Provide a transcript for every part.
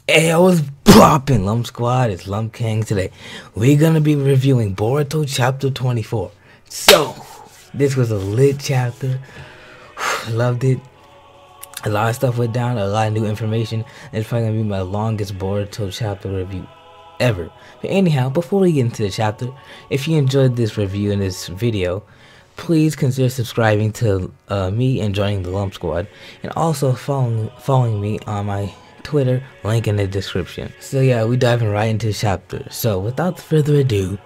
Hey, I was popping Lump Squad, it's Lump King. Today we're gonna be reviewing Boruto chapter 24. So this was a lit chapter. Loved it. A lot of stuff went down, a lot of new information. It's probably gonna be my longest Boruto chapter review ever. But anyhow, before we get into the chapter, if you enjoyed this review and this video, please consider subscribing to me and joining the Lump Squad, and also following me on my Twitter, link in the description. So yeah, we diving right into the chapter. So without further ado,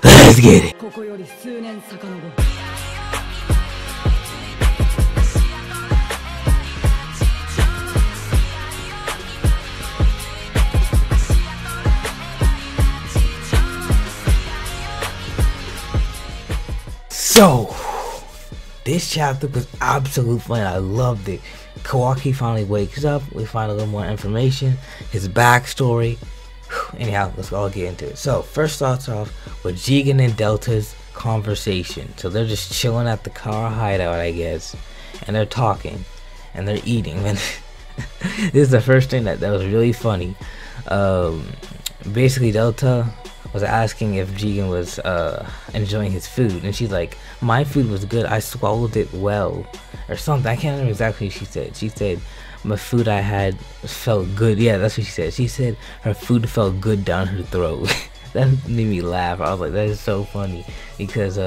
let's get it. So this chapter was absolute fun. I loved it. Kawaki finally wakes up. We find a little more information, his backstory. Anyhow, let's all get into it. So first starts off with Jigen and Delta's conversation. So they're just chilling at the car hideout, I guess, and they're talking and they're eating. And this is the first thing that was really funny. Basically, Delta was asking if Jigen was enjoying his food, and she's like, my food was good, I swallowed it well, or something. I can't remember exactly what she said. She said my food I had felt good. Yeah, that's what she said. She said her food felt good down her throat. That made me laugh. I was like, that is so funny, because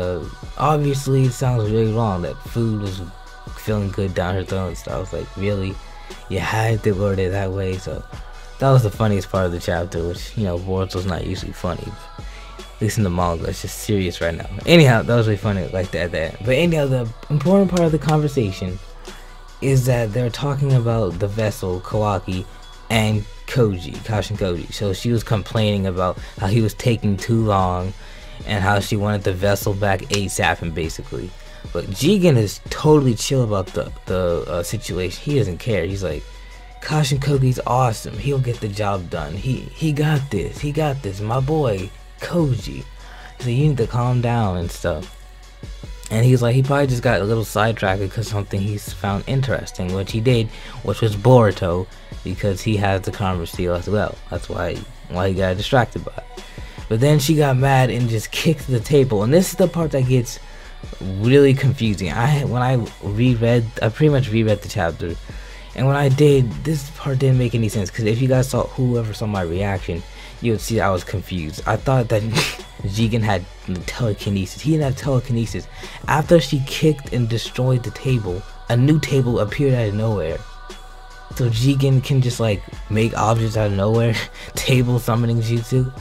obviously it sounds really wrong that food was feeling good down her throat and stuff. I was like, really? You had to word it that way? So that was the funniest part of the chapter, which, you know, Boruto's not usually funny. At least in the manga, it's just serious right now. Anyhow, that was really funny like that. But anyhow, the important part of the conversation is that they're talking about the Vessel, Kawaki, and Koji, Koji. So she was complaining about how he was taking too long and how she wanted the Vessel back ASAP, and basically. But Jigen is totally chill about the situation. He doesn't care. He's like, Kogi's awesome. He'll get the job done. He got this. He got this. My boy Koji. So you need to calm down and stuff. And he's like, he probably just got a little sidetracked because something he's found interesting, which he did, which was Boruto, because he has the karma seal as well. That's why he got distracted by it. But then she got mad and just kicked the table. And this is the part that gets really confusing. When I pretty much reread the chapter. And when I did, this part didn't make any sense, because if you guys whoever saw my reaction, you would see I was confused. I thought that Jigen had telekinesis. He didn't have telekinesis. After she kicked and destroyed the table, a new table appeared out of nowhere. So Jigen can just like make objects out of nowhere. Table summoning jutsu.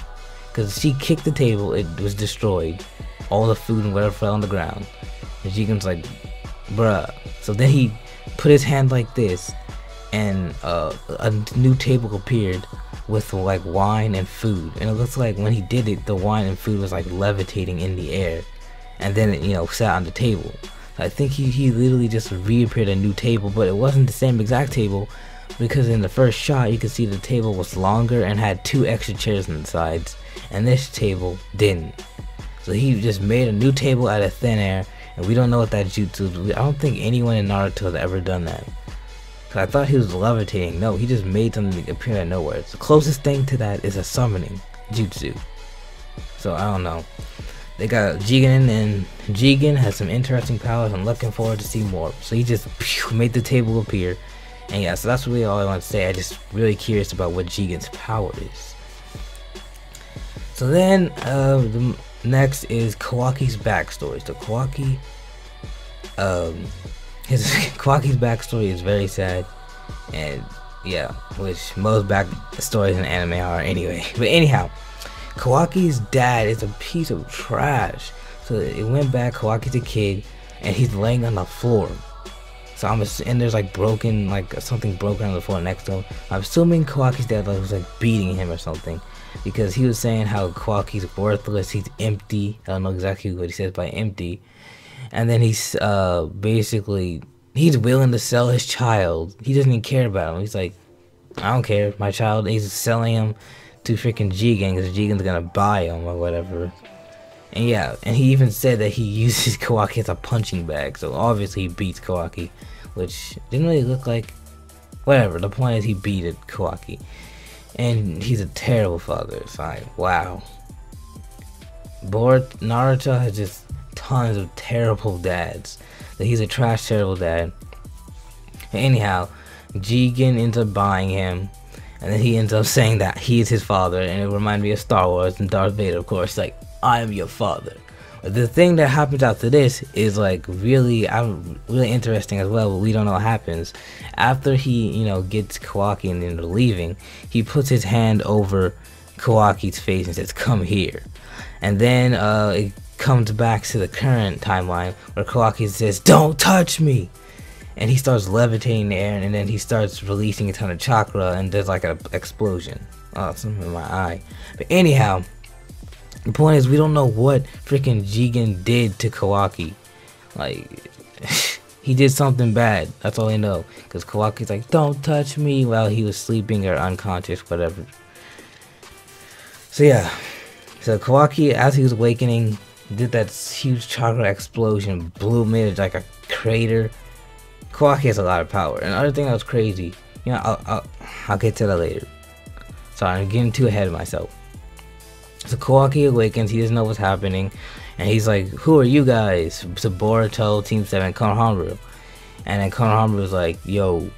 Because she kicked the table, it was destroyed. All the food and whatever fell on the ground. And Jigen's like, bruh. So then he put his hand like this, and a new table appeared with like wine and food, and it looks like when he did it, the wine and food was like levitating in the air, and then it, you know, sat on the table. So I think he literally just reappeared a new table, but it wasn't the same exact table, because in the first shot you could see the table was longer and had 2 extra chairs on the sides, and this table didn't. So he just made a new table out of thin air. And we don't know what that jutsu is. I don't think anyone in Naruto has ever done that. Cause I thought he was levitating. No, he just made something appear out of nowhere. The closest thing to that is a summoning jutsu. So I don't know. They got Jigen, and Jigen has some interesting powers. I'm looking forward to see more. So he just made the table appear. And yeah, so that's really all I want to say. I'm just really curious about what Jigen's power is. So then next is Kawaki's backstory. So Kawaki's backstory is very sad, and yeah, which most backstories in anime are anyway. But anyhow, Kawaki's dad is a piece of trash. So it went back, Kawaki's a kid, and he's laying on the floor. So and there's like something broken on the floor next to him. I'm assuming Kawaki's dad was like beating him or something, because he was saying how Kawaki's worthless, he's empty. I don't know exactly what he says by empty. And then he's basically, he's willing to sell his child. He doesn't even care about him. He's like, I don't care, my child. He's selling him to freaking Jigen, because Jigen's gonna buy him or whatever. And yeah, and he even said that he uses Kawaki as a punching bag. So obviously he beats Kawaki, which didn't really look like, whatever. The point is he beat Kawaki. and he's a terrible father. It's like, wow. Naruto has just tons of terrible dads. So he's a trash, terrible dad. Anyhow, Jigen ends up buying him, and then he ends up saying that he is his father, and it reminded me of Star Wars and Darth Vader, of course, like, I am your father. But the thing that happens after this is like really interesting as well, but we don't know what happens. After he, you know, gets Kawaki and then they're leaving, he puts his hand over Kawaki's face and says, come here. And then it comes back to the current timeline where Kawaki says, don't touch me! And he starts levitating in the air, and then he starts releasing a ton of chakra, and there's like an explosion. Oh, something in my eye. But anyhow, the point is we don't know what freaking Jigen did to Kawaki. Like, he did something bad. That's all I know. Because Kawaki's like, don't touch me, while he was sleeping or unconscious, whatever. So yeah. So Kawaki, as he was awakening, did that huge chakra explosion, made it like a crater. Kawaki has a lot of power. And another thing that was crazy, you know, I'll get to that later. Sorry, I'm getting too ahead of myself. So Kawaki awakens, he doesn't know what's happening, and he's like, who are you guys? So Boruto, Team 7, Konohamaru. And then Konohamaru was like, yo,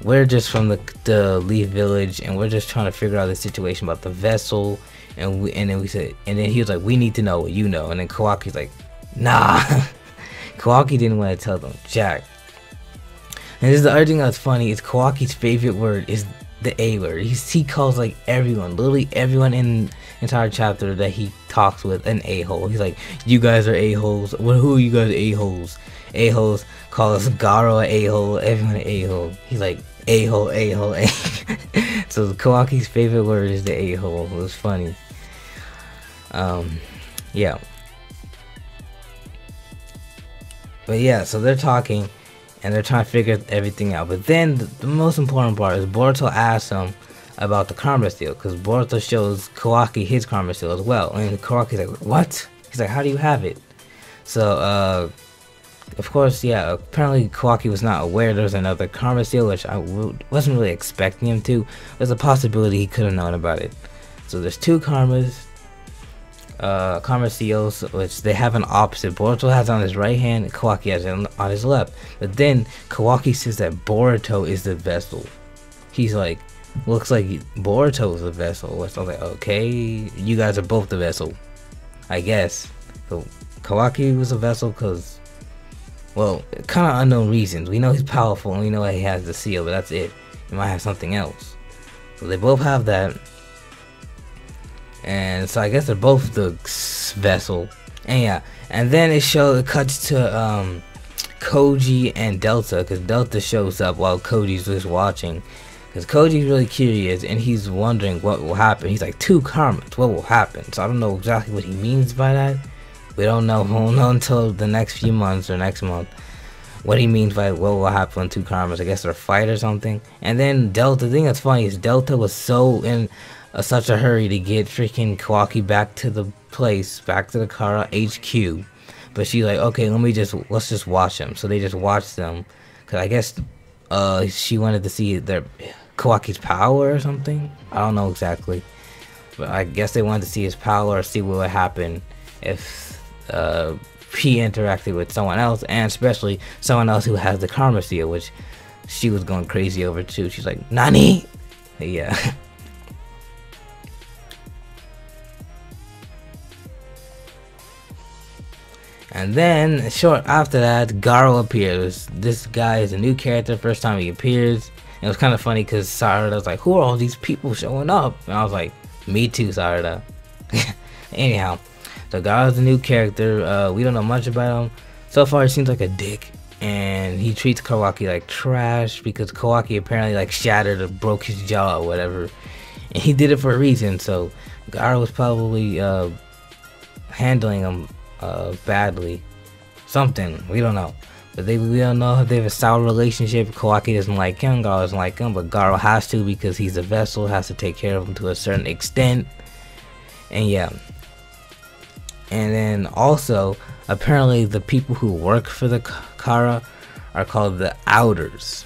we're just from the Leaf Village, and we're just trying to figure out the situation about the vessel. And then he was like, we need to know what you know. And then Kawaki's like, nah. Kawaki didn't want to tell them jack. And this is the other thing that's funny, is Kawaki's favorite word is the A word. He calls like everyone, literally everyone in the entire chapter that he talks with an a-hole. He's like, you guys are a-holes. Well, who are you guys a-holes? A-holes call us Garo an a-hole, everyone an a-hole. He's like, a-hole, a-hole, a. So Kawaki's favorite word is the a-hole. It was funny. Yeah. But yeah, so they're talking, and they're trying to figure everything out. But then the most important part is Boruto asks him about the karma seal, because Boruto shows Kawaki his karma seal as well. And Kawaki's like, what? He's like, how do you have it? So, of course, yeah, apparently Kawaki was not aware there was another karma seal, which I wasn't really expecting him to. There's a possibility he could have known about it. So there's two karma seals, which they have an opposite. Boruto has on his right hand, and Kawaki has it on his left. But then Kawaki says that Boruto is the vessel. He's like, looks like Boruto is the vessel. So I was like, okay, you guys are both the vessel, I guess. So Kawaki was a vessel because, well, kind of unknown reasons. We know he's powerful, and we know he has the seal, but that's it. He might have something else. So they both have that. And so I guess they're both the vessel. And yeah, and then it cuts to Koji and Delta, because Delta shows up while Koji's just watching. Because Koji's really curious, and he's wondering what will happen. He's like, two karmas, what will happen? So I don't know exactly what he means by that. We don't know. We'll know until the next few months or next month what he means by what will happen when two karmas. I guess they're a fight or something. And then Delta, the thing that's funny is Delta was so in such a hurry to get freaking Kawaki back to the place, back to the Kara HQ. But she's like, okay, let's just watch them. So they just watched them, because I guess she wanted to see their Kawaki's power or something. I don't know exactly, but I guess they wanted to see his power or see what would happen if he interacted with someone else, and especially someone else who has the karma seal, which she was going crazy over too. She's like, Nani? Yeah. And then, short after that, Garo appears. This guy is a new character, first time he appears. And it was kind of funny because Sarada was like, who are all these people showing up? And I was like, me too, Sarada. Anyhow, so Garo's a new character. We don't know much about him. So far, he seems like a dick. And he treats Kawaki like trash because Kawaki apparently like shattered or broke his jaw or whatever. And he did it for a reason. So Garo was probably handling him badly, something, we don't know. But we don't know if they have a sour relationship. Kawaki doesn't like him, Garo doesn't like him, but Garo has to because he's a vessel, has to take care of him to a certain extent. And yeah, and then also apparently the people who work for the Kara are called the Outers.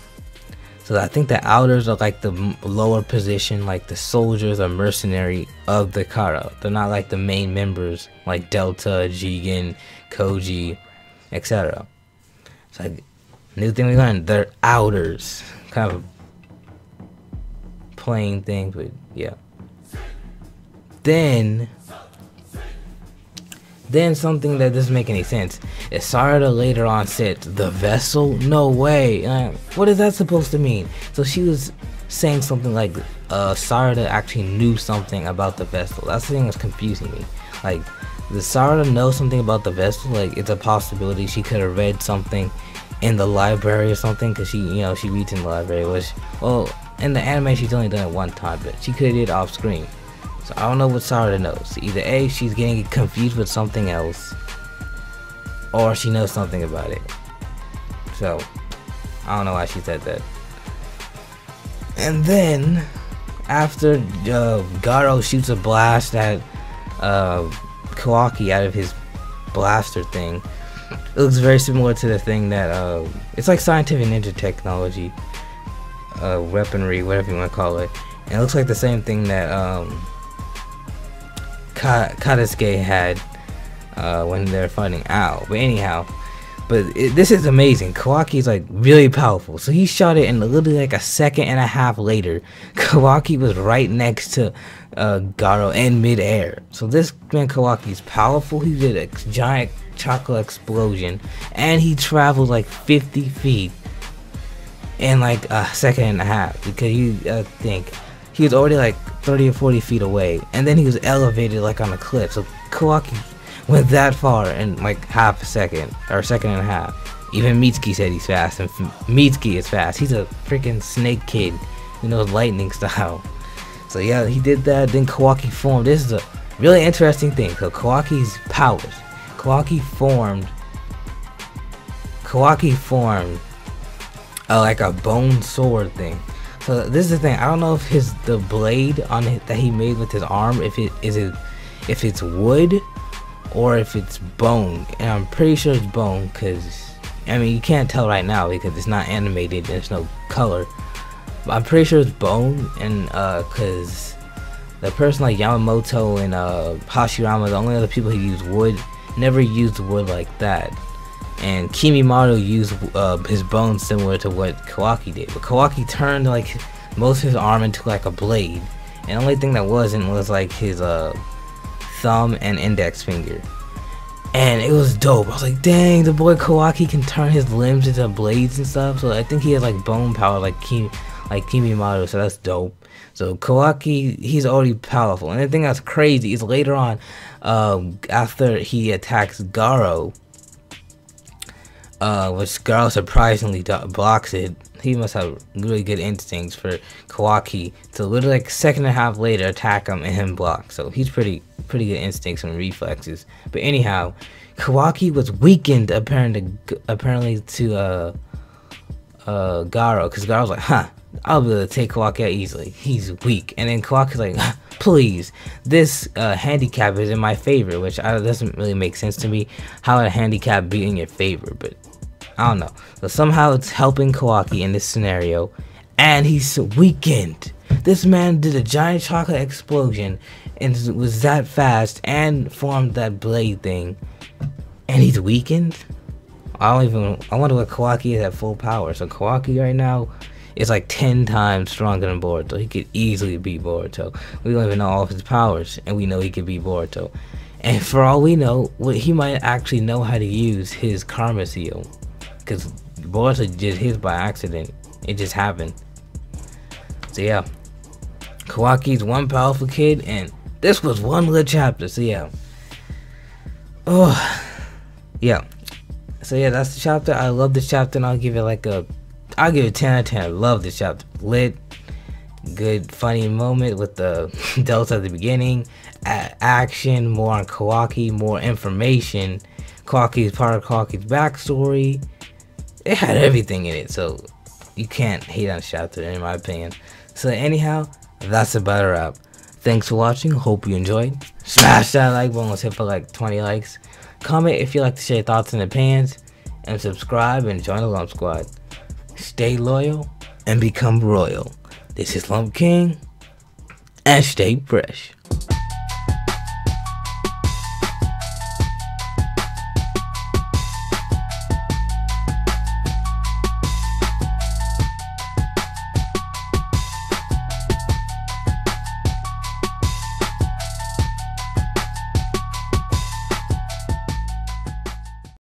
So I think the outers are like the lower position, like the soldiers or mercenary of the Kara. They're not like the main members like Delta, Jigen, Koji, etc. So like, new thing we learned, they're outers. Kind of plain things, but yeah. Then something that doesn't make any sense is Sarada later on said, the vessel? No way. What is that supposed to mean? So she was saying something like Sarada actually knew something about the vessel. That's the thing that's confusing me. Like, does Sarada know something about the vessel? Like, it's a possibility she could have read something in the library or something, because she, you know, she reads in the library, which, well, in the anime she's only done it one time, but she could have did it off screen. So I don't know what Sarada knows. Either A, she's getting confused with something else, or she knows something about it. So I don't know why she said that. And then after Garo shoots a blast at Kawaki out of his blaster thing, it looks very similar to the thing that it's like scientific ninja technology, weaponry, whatever you want to call it. And it looks like the same thing that Katasuke had when they're fighting Ao. But anyhow, this is amazing. Kawaki's like really powerful. So he shot it, and literally like a second and a half later, Kawaki was right next to Garo in midair. So this man Kawaki's powerful. He did a giant chocolate explosion, and he traveled like 50 feet in like a second and a half, because you think he was already like 30 or 40 feet away, and then he was elevated like on a cliff. So Kawaki went that far in like half a second, or a second and a half. Even Mitsuki said he's fast, and Mitsuki is fast. He's a freaking snake kid, you know, lightning style. So yeah, he did that. Then Kawaki formed. This is a really interesting thing. So Kawaki's powers. Kawaki formed like a bone sword thing. So this is the thing. I don't know if the blade on it that he made with his arm, if it's wood or if it's bone. And I'm pretty sure it's bone, because I mean you can't tell right now because it's not animated. There's no color. But I'm pretty sure it's bone, and because the person like Yamamoto and Hashirama, the only other people who use wood, never used wood like that. And Kimimaro used his bones similar to what Kawaki did. But Kawaki turned like most of his arm into like a blade. And the only thing that wasn't was like his thumb and index finger. And it was dope. I was like, dang, the boy Kawaki can turn his limbs into blades and stuff. So I think he has like bone power like Kimimaro, so that's dope. So Kawaki, he's already powerful. And the thing that's crazy is later on, after he attacks Garo, which Garo surprisingly blocks it. He must have really good instincts for Kawaki to literally like a second and a half later attack him and him block. So he's pretty good instincts and reflexes. But anyhow, Kawaki was weakened apparently to Garo, because Garo's like, huh, I'll be able to take Kawaki out easily. He's weak. And then Kawaki's like, please, this handicap is in my favor, which doesn't really make sense to me. How would a handicap be in your favor? But I don't know. So somehow it's helping Kawaki in this scenario, and he's weakened. This man did a giant chocolate explosion and was that fast and formed that blade thing, and he's weakened. I wonder what Kawaki is at full power. So Kawaki right now is like 10 times stronger than Boruto. He could easily beat Boruto. We don't even know all of his powers, and we know he could beat Boruto. And for all we know, he might actually know how to use his Karma Seal, because Boruto did his by accident. It just happened. So yeah, Kawaki's one powerful kid, and this was one little chapter. So yeah. Oh, yeah. So yeah, that's the chapter. I love this chapter, and I'll give it like I'll give it 10 out of 10. I love this chapter. Lit, good, funny moment with the Delta at the beginning. Action, more on Kawaki, more information. Kawaki's part of Kawaki's backstory. It had everything in it, so you can't hate on this chapter in my opinion. So anyhow, that's about a wrap. Thanks for watching. Hope you enjoyed. Smash that like button. Let's hit for like 20 likes. Comment if you like to share thoughts and opinions, and subscribe and join the Lump Squad. Stay loyal and become royal. This is Lump King, and stay fresh.